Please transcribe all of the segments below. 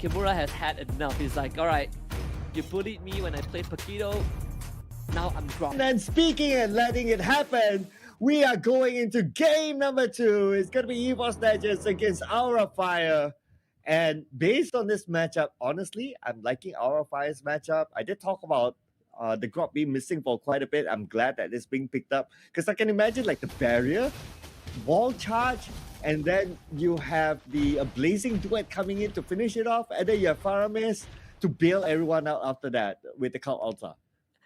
Kimura has had enough. He's like, alright, you bullied me when I played Paquito. Now I'm drunk. And then speaking and letting it happen, we are going into game number 2. It's going to be Evos Legends against Aura Fire. And based on this matchup, honestly, I'm liking Aura Fire's matchup. I did talk about the Grok being missing for quite a bit. I'm glad that it's being picked up. Because I can imagine like the barrier, wall charge, and then you have the Blazing Duet coming in to finish it off. And then you have Faramis to bail everyone out after that with the Cult Altar.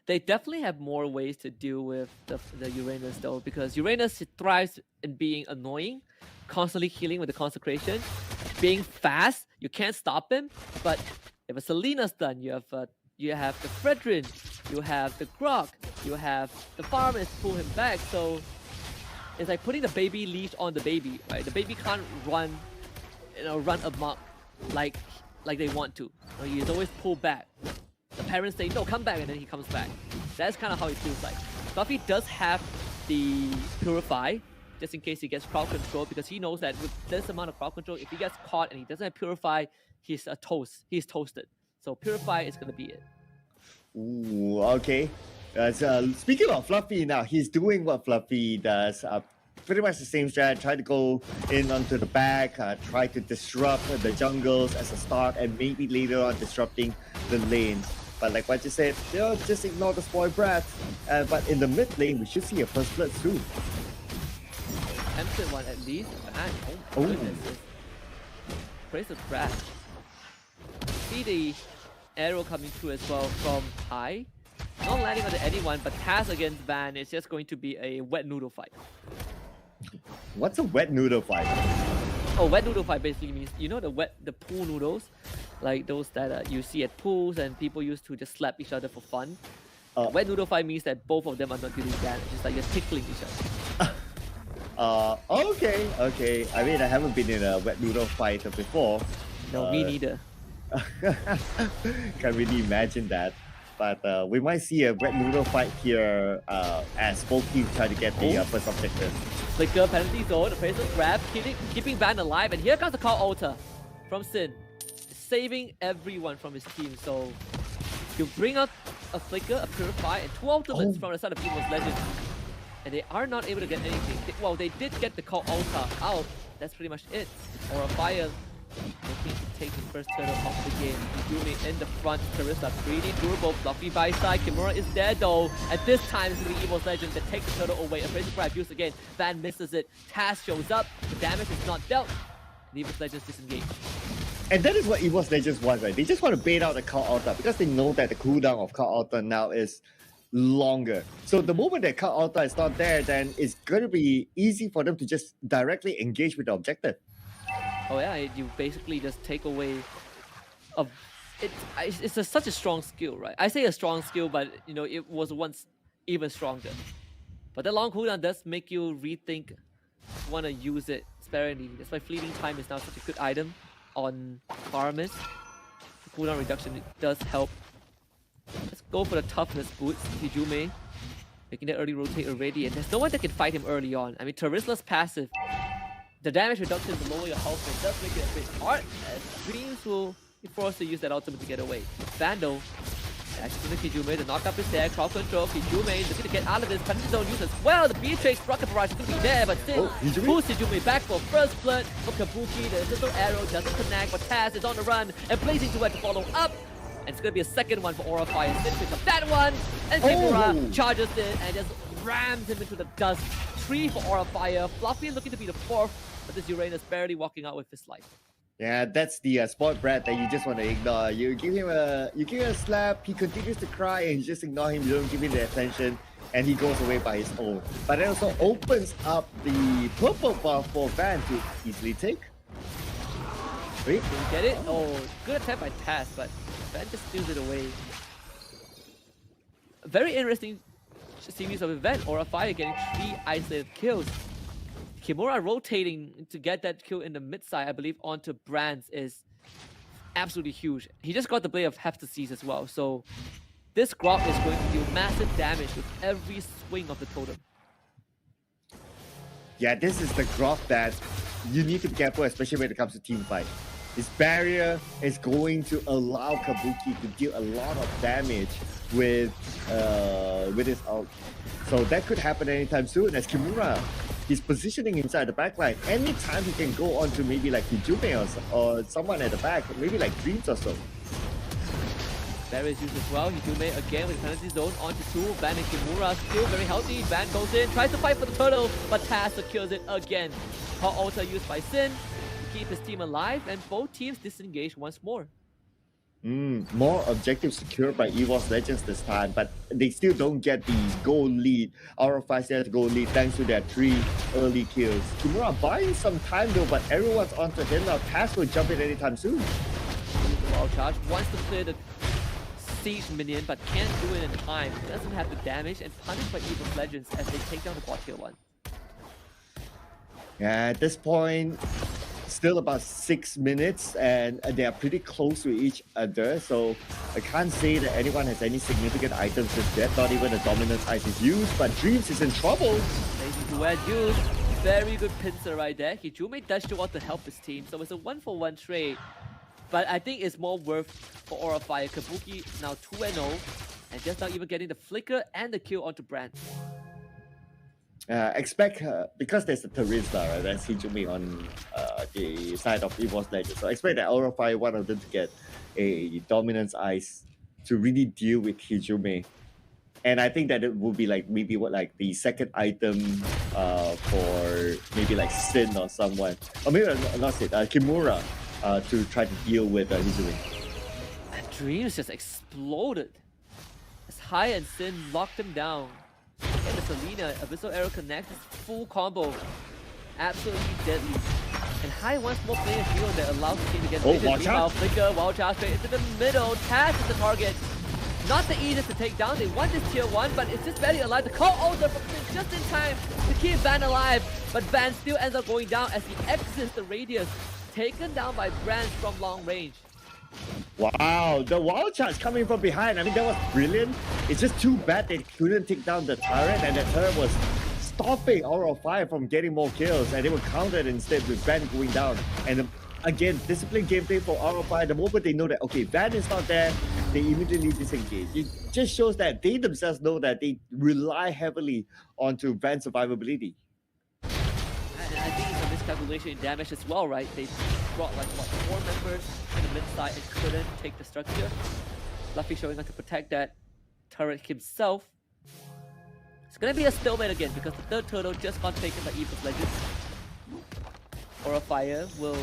They definitely have more ways to deal with the Uranus though, because Uranus thrives in being annoying, constantly healing with the Consecration, being fast. You can't stop him. But if a Selena's done, you have the Fredrin, you have the Grok, you have the Farmers pull him back. So it's like putting the baby leash on the baby, right? The baby can't run, run amok like they want to. He's always pulled back. The parents say, no, come back, and then he comes back. That's kind of how it feels like. Fluffy does have the Purify, just in case he gets crowd control, because he knows that with this amount of crowd control, if he gets caught and he doesn't have Purify, he's a toast. He's toasted. So Purify is going to be it. Ooh, okay. Speaking of Fluffy now, he's doing what Fluffy does. Pretty much the same strat, try to go in onto the back, try to disrupt the jungles as a start, and maybe later on disrupting the lanes. But like what you said, just ignore the spoiled brat. But in the mid lane, we should see a first blood soon. Attempted one at least. Oh my goodness. Praise the crash. See the arrow coming through as well from high. Not landing onto anyone, but Taz against Van is just going to be a wet noodle fight. What's a wet noodle fight? Oh, wet noodle fight basically means, the pool noodles, like those that you see at pools and people used to just slap each other for fun. Wet noodle fight means that both of them are not dealing damage. It's like you're tickling each other. Okay. I mean, I haven't been in a wet noodle fight before. No, me neither. Can't really imagine that. But we might see a wet noodle fight here as both teams try to get the first objective. Flicker, penalty zone, the Praise grab, keeping Van alive, and here comes the Call Altar from Sin, saving everyone from his team. So you bring out a Flicker, a Purify, and 2 ultimates from the side of Evos Legends, and they are not able to get anything. Well, they did get the Call Altar out. That's pretty much it. Or a Fire looking to take the first turtle off the game. Yumi in the front, Carissa pretty durable, Fluffy by side, Kimura is there though, and this time it's going to be Evos Legend that takes the turtle away. Abrasive Grab used again, Van misses it, Taz shows up, the damage is not dealt, and Evos Legends disengage. And that is what Evos Legends want, right? They just want to bait out the Cult Altar because they know that the cooldown of Cult Altar now is longer. So the moment that Cult Altar is not there, then it's going to be easy for them to just directly engage with the objective. Oh yeah, you basically just take away it's such a strong skill, right? I say a strong skill, but it was once even stronger. But the long cooldown does make you rethink, want to use it sparingly. That's why Fleeting Time is now such a good item on Faramis. The cooldown reduction does help. Let's go for the toughness boots. Hijume making that early rotate already, and there's no one that can fight him early on. I mean, Terizla's passive, the damage reduction to lower your health rate does make it a bit hard, as Dreams will be forced to use that ultimate to get away. Vandal, actually Hijume, the knockup is there, crowd control, Hijume looking to get out of this, penalty zone use as well, the Beatrix rocket barrage is going to be there, but still, pulls Hijume back for first blood, for Kabuki, the little arrow doesn't connect, but Taz is on the run, and Blazing Duet to follow up, and it's going to be a second one for Aura Fire, Sin picks up that one, and Kimura charges in, and just rams him into the dust. 3 for Aura Fire, Fluffy looking to be the 4th, but this Uranus barely walking out with his life. Yeah, that's the sport brat that you just want to ignore. You give him a slap, he continues to cry, and you just ignore him. You don't give him the attention, and he goes away by his own. But it also opens up the purple buff for Van to easily take. Wait, did you get it? Oh, good attempt by Taz, but Van just steals it away. A very interesting series of events. Aura Fire getting 3 isolated kills. Kimura rotating to get that kill in the mid side, I believe, onto Brands is absolutely huge. He just got the Blade of Hephaestus as well, so this Grok is going to deal massive damage with every swing of the totem. Yeah, this is the Grok that you need to be careful, especially when it comes to team fight. His barrier is going to allow Kabuki to deal a lot of damage with his ult. So that could happen anytime soon as Kimura is positioning inside the backline. Anytime he can go on to maybe like Hijume or someone at the back, maybe like Dreams or so. Barrier is used as well. Hijume again with penalty zone onto 2. Van and Kimura still very healthy. Van goes in, tries to fight for the turtle, but Taz secures it again. Hot ultra used by Sin to keep his team alive, and both teams disengage once more. More objectives secured by Evos Legends this time, but they still don't get the goal lead. Aura 5 still has the goal lead thanks to their 3 early kills. Kimura buying some time though, but everyone's onto him now. Taz will jump in anytime soon. Wild charge wants to clear the siege minion, but can't do it in time. Doesn't have the damage, and punished by Evos Legends as they take down the bot tier 1. Yeah, at this point, still about 6 minutes, and they are pretty close to each other, so I can't say that anyone has any significant items just yet. Not even a dominance ice is used, but Dreams is in trouble. Lazy duet used. Very good pincer right there. Hijume dashed towards to help his team, so it's a 1-for-1 trade. But I think it's more worth for Aura Fire. Kabuki now 2-0, and just not even getting the flicker and the kill onto Brand. Expect because there's a Teresa, right? That's Hijume on the side of Evos Legends. So expect that Aura Fire, one of them, to get a dominance ice to really deal with Hijume. And I think that it will be like maybe like the second item for maybe like Sin or someone, or maybe not Sin, Kimura, to try to deal with Hijume. And Dreams just exploded as High and Sin locked him down. And the Selena Abyssal Arrow connects, full combo. Absolutely deadly. And High wants more player hero that allows the team to get meanwhile, flicker, wild charge straight into the middle. Taz is the target. Not the easiest to take down. They want this tier 1, but it's just barely alive. The call ultra from Sin just in time to keep Van alive. But Van still ends up going down as he exits the radius. Taken down by Brand from long range. Wow, the wild charge coming from behind. I mean, that was brilliant. It's just too bad they couldn't take down the turret, and the turret was stopping Aura Fire from getting more kills, and they were countered instead with Van going down. And again, disciplined gameplay for Aura Fire. The moment they know that, okay, Van is not there, they immediately disengage. It just shows that they themselves know that they rely heavily onto Van's survivability. And I think it's a miscalculation in damage as well, right? They brought like, what, 4 members in the mid side and couldn't take the structure. Fluffy showing up to protect that turret himself. It's gonna be a stalemate again because the third turtle just got taken by Evos Legends. Aura Fire will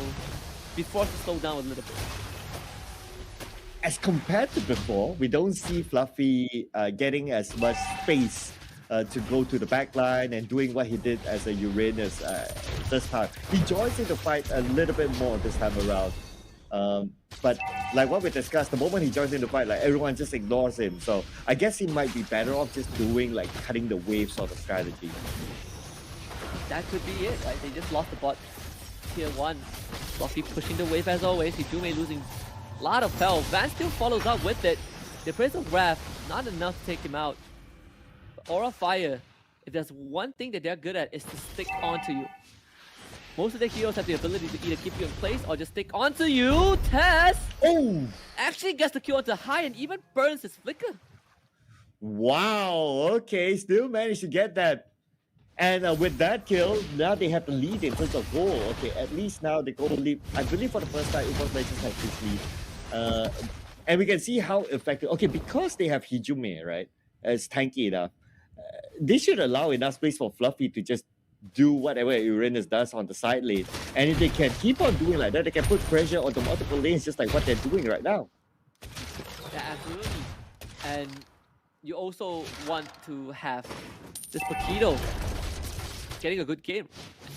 be forced to slow down a little bit. As compared to before, we don't see Fluffy getting as much space to go to the back line and doing what he did as a Uranus this time. He joins in the fight a little bit more this time around. But like what we discussed, the moment he joins in the fight, like everyone just ignores him. So I guess he might be better off just doing like cutting the wave sort of strategy. That could be it, right? They just lost the bot tier 1. Fluffy pushing the wave as always. Hijume losing a lot of health. Van still follows up with it. The Prince of Wrath, not enough to take him out. Aura Fire, if there's one thing that they're good at, is to stick onto you. Most of the heroes have the ability to either keep you in place or just stick onto you. Tess actually gets the kill onto High and even burns his flicker. Wow, okay, still managed to get that. And with that kill, now they have the lead in terms of goal. Okay, at least now the goal lead, I believe for the first time, Evos Legends have this lead. And we can see how effective, okay, because they have Hijume, right, as tanky enough, they should allow enough space for Fluffy to just do whatever Uranus does on the side lane. And if they can keep on doing like that, they can put pressure on the multiple lanes just like what they're doing right now. Yeah, absolutely. And you also want to have this Paquito getting a good game.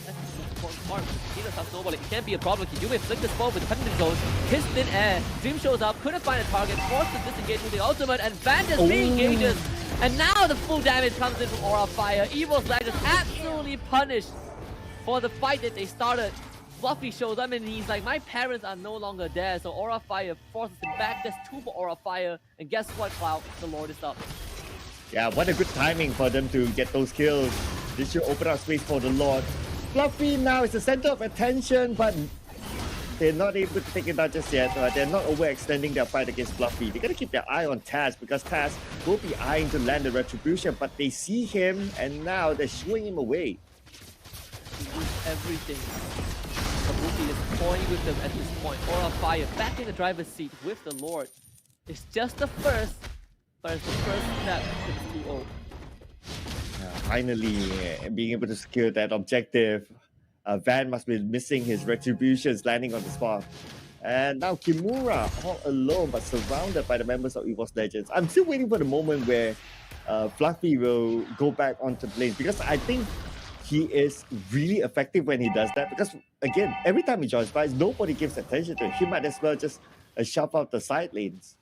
That's the important part. Paquito starts snowballing. It can't be a problem. Hijume flick the spawn with the penalty zone. His thin air. Dream shows up, couldn't find a target, forced to disengage with the ultimate, and Van just re-engages. And now the full damage comes in from Aura Fire. Evos Legends absolutely punished for the fight that they started. Fluffy shows up and he's like, my parents are no longer there. So Aura Fire forces him back. There's 2 for Aura Fire. And guess what, Cloud? The Lord is up. Yeah, what a good timing for them to get those kills. This should open up space for the Lord. Fluffy now is the center of attention, but they're not able to take it down just yet. They're not overextending their fight against Fluffy. They gotta keep their eye on Taz because Taz will be eyeing to land the retribution, but they see him and now they're shooing him away. He used everything. Kabuki is toying with them at this point. Aura of Fire back in the driver's seat with the Lord. It's just the first, but it's the first step to the 2-0. Finally, being able to secure that objective. Van must be missing his retributions landing on the spot. And now Kimura all alone but surrounded by the members of Evos Legends. I'm still waiting for the moment where Fluffy will go back onto the lanes because I think he is really effective when he does that because again, every time he joins fights, nobody gives attention to him. He might as well just shove out the side lanes.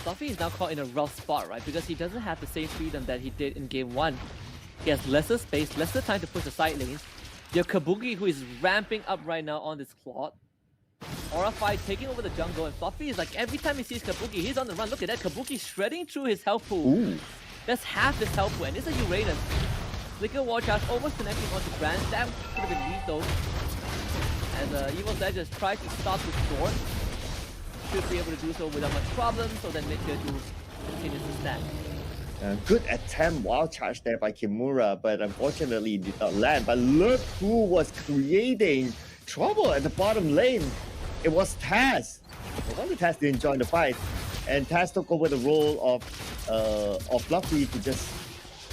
Fluffy is now caught in a rough spot, right? Because he doesn't have the same freedom that he did in game 1. He has lesser space, lesser time to push the side lanes. You have Kabuki who is ramping up right now on this Claude. Aura Fight taking over the jungle, and Fluffy is like every time he sees Kabuki, he's on the run. Look at that, Kabuki shredding through his health pool. Ooh. That's half his health pool, and it's a Uranus. Flicker War Charge almost connecting onto Brand. That could have been lethal. As Evos Legends try to stop the sword. Should be able to do so without much problem, so then make sure to continue to stand. Good attempt, wild charge there by Kimura, but unfortunately did not land. But look who was creating trouble at the bottom lane. It was Taz. No wonder Taz didn't join the fight. And Taz took over the role of Fluffy to just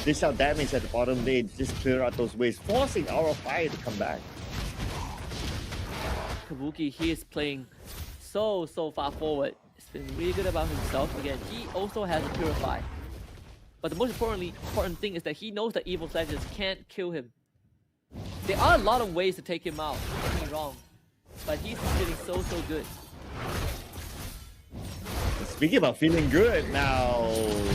dish out damage at the bottom lane, just clear out those waves, forcing Aura Fire to come back. Kabuki, he is playing so far forward. He's been really good about himself. Again, he also has a Purify. But the most important thing is that he knows that Evos Legends can't kill him. There are a lot of ways to take him out, don't get me wrong. But he's feeling so good. Speaking about feeling good, now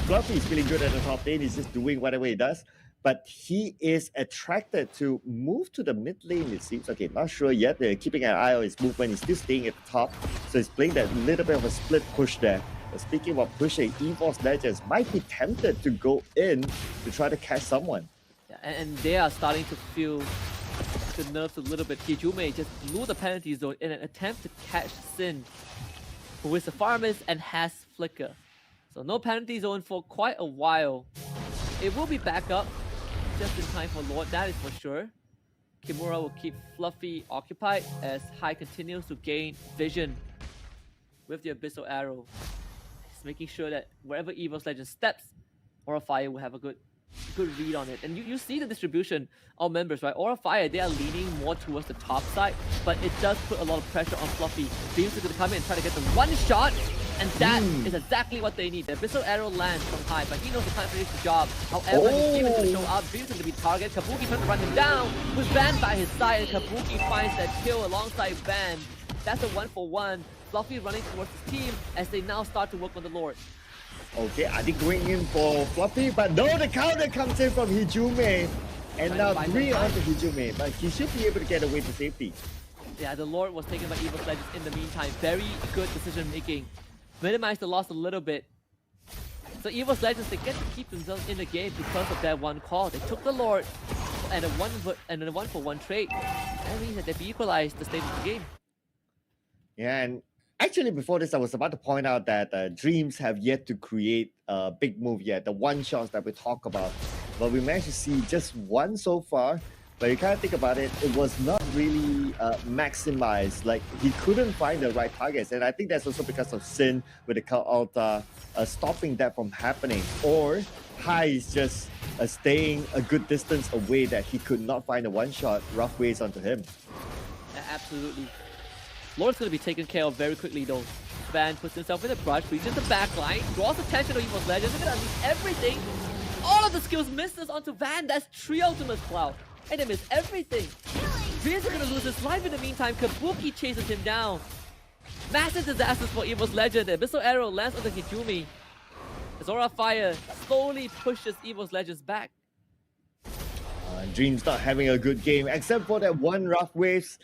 Fluffy is feeling good at the top lane. He's just doing whatever he does. But he is attracted to move to the mid lane, it seems. Okay, not sure yet. They're keeping an eye on his movement. He's still staying at the top. So he's playing that little bit of a split push there. But speaking of pushing, Evos Legends might be tempted to go in to try to catch someone. Yeah, and they are starting to feel the nerves a little bit. Hijume just blew the penalty zone in an attempt to catch Sin, who is a pharmacist and has Flicker. So no penalty zone for quite a while. It will be back up just in time for Lord, that is for sure. Kimura will keep Fluffy occupied as High continues to gain vision with the Abyssal Arrow. He's making sure that wherever Evos Legend steps, Aura Fire will have a good read on it. And you see the distribution of members, right? Aura Fire, they are leaning more towards the top side, but it does put a lot of pressure on Fluffy. Beams are going to come in and try to get the one shot, and that is exactly what they need. The Abyssal Arrow lands from High, but he knows the time to finish the job. However, he's able to show up. Beams are going to be target. Kabuki trying to run him down with Van by his side, and Kabuki finds that kill alongside Van. That's a 1-for-1. Fluffy running towards his team as they now start to work on the Lord. Okay, I think going in for Fluffy, but no, the counter comes in from Hijume. And now 3 onto Hijume, but he should be able to get away to safety. Yeah, the Lord was taken by Evos Legends in the meantime. Very good decision making. Minimize the loss a little bit. So Evos Legends, they get to keep themselves in the game because of that one call. They took the Lord and a 1-for-1 trade. That means that they've equalized the state of the game. Yeah, and actually before this, I was about to point out that Dreams have yet to create a big move yet. The one shots that we talk about. But we managed to see just one so far. But you kind of think about it, it was not really maximized. Like, he couldn't find the right targets. And I think that's also because of Sin with the Cal Alta stopping that from happening. Or High is just staying a good distance away that he could not find a one-shot rough ways onto him. Absolutely. Lord's going to be taken care of very quickly though. Van puts himself in the brush, reaches the back line, draws attention of Evos Legends. They're going to unleash everything. All of the skills misses onto Van. That's 3 ultimates, Cloud. And they miss everything. Dreams are going to lose his life in the meantime. Kabuki chases him down. Massive disasters for Evos Legend. The Abyssal Arrow lands on the Hijumi. Aura Fire slowly pushes Evos Legends back. Dreams not having a good game, except for that one rough waves.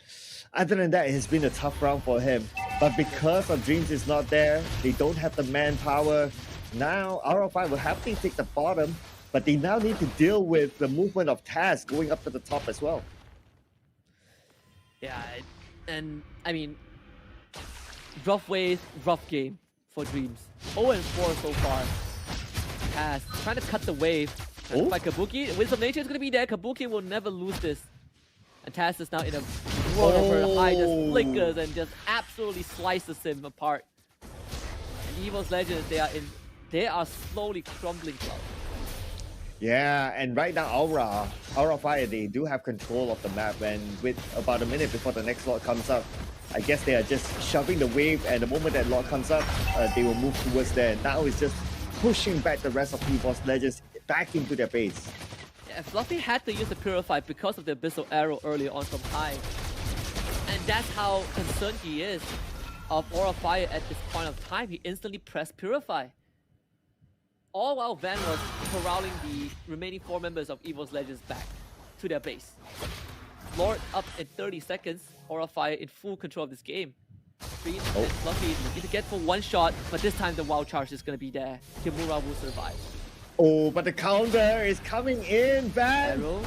Other than that, it's been a tough round for him. But because of Dreams is not there, they don't have the manpower. Now, Aura5 will happily take the bottom, but they now need to deal with the movement of Taz going up to the top as well. Yeah, And I mean, rough ways, rough game for Dreams. 0-4 so far. Pass, trying to cut the wave. Oh. By Kabuki, Winds of Nature is going to be there. Kabuki will never lose this. And Taz is now in a world of her high, just flickers and just absolutely slices him apart. And Evos Legends, they are slowly crumbling cloud. Yeah, and right now Aura Fire, they do have control of the map, and with about a minute before the next lot comes up, I guess they are just shoving the wave, and the moment that lot comes up, they will move towards there. Now it's just pushing back the rest of Evos Legends back into their base. Yeah, Fluffy had to use the Purify because of the Abyssal Arrow earlier on from high. And that's how concerned he is of Aura Fire at this point of time. He instantly pressed Purify. All while Van was corralling the remaining 4 members of Evos Legends back to their base. Lord up in 30 seconds, Aura Fire in full control of this game. Green and Fluffy need to get for 1 shot, but this time the wild charge is going to be there. Kimura will survive. Oh, but the counter is coming in, Van. Arrow.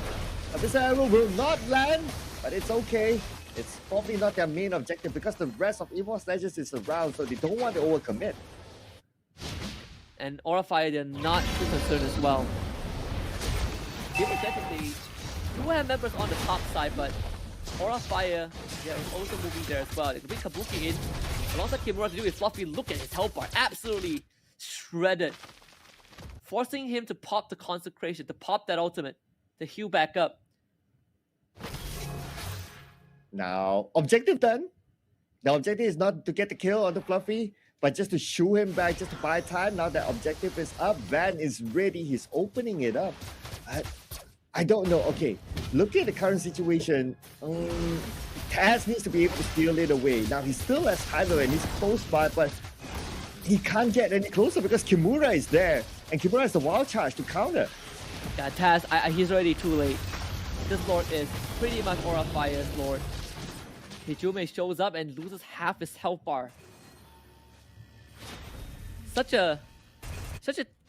This arrow will not land, but it's okay. It's probably not their main objective because the rest of Evos Legends is around, so they don't want to overcommit. And Aura Fire, they're not too concerned as well. Evos Legends, they do have members on the top side, but Aura Fire, they're also moving there as well. They can bring Kabuki in. Alongside Kimura to do with Fluffy, look at his health bar. Absolutely shredded. Forcing him to pop the Consecration, to pop that ultimate, to heal back up. Now, objective done. The objective is not to get the kill on the Fluffy, but just to shoo him back, just to buy time. Now that objective is up, Van is ready. He's opening it up. I don't know. Okay, looking at the current situation, Taz needs to be able to steal it away. Now, he still has Kylo and he's close by, but he can't get any closer because Kimura is there. And Kimura has the wild charge to counter. Yeah, Taz, he's already too late. This Lord is pretty much Aura Fire's Lord. Hijume shows up and loses half his health bar. Such a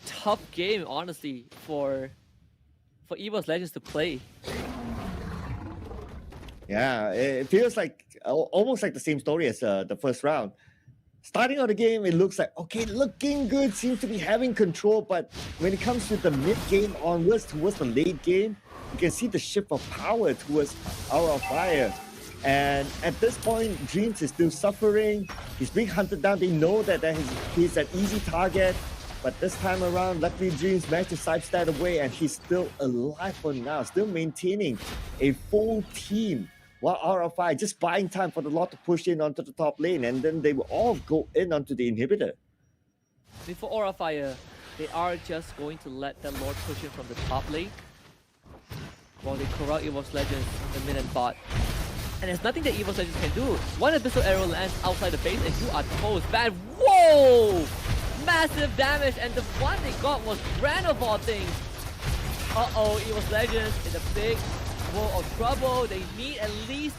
tough game, honestly, for Evos Legends to play. Yeah, it feels like almost like the same story as the first round. Starting out the game, it looks like, okay, looking good, seems to be having control, but when it comes to the mid-game onwards towards the late game, you can see the shift of power towards Aura Fire. And at this point, Dreams is still suffering. He's being hunted down. They know that he's an easy target. But this time around, luckily Dreams managed to sidestep away, and he's still alive for now, still maintaining a full team. While RFI just buying time for the lot to push in onto the top lane, and then they will all go in onto the inhibitor. Before Aura Fire, they are just going to let the Lord push in from the top lane while they corral Evos Legends in the mid and bot. And there's nothing that Evos Legends can do. One Abyssal Arrow lands outside the base and you are toast. Bad. Whoa! Massive damage, and the one they got was Brand of all things. Uh-oh, Evos Legends in a big world of trouble. They need at least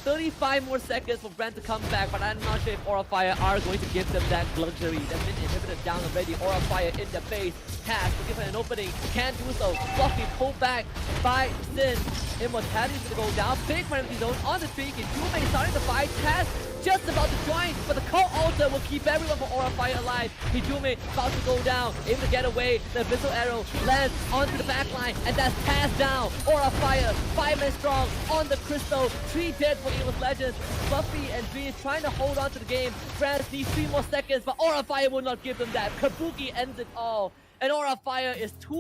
35 more seconds for Brand to come back, but I'm not sure if Aura Fire are going to give them that luxury. The mid inhibitor down already. Aura Fire in the base. Taz to give her an opening. Can't do so. Fluffy pulled back by Sin. Immortality is going to go down. Big penalty zone on the tree. Hijume starting to fight. Taz just about to join, but the Cult Altar will keep everyone from Aura Fire alive. Hijume about to go down, able to get away. The Abyssal Arrow lands onto the backline, and that's Taz down. Aura Fire, 5 men strong on the Crystal. 3 dead for Evos Legends. Fluffy and Dreams trying to hold on to the game. France needs 3 more seconds, but Aura Fire will not give them that. Kabuki ends it all, and Aura Fire is 2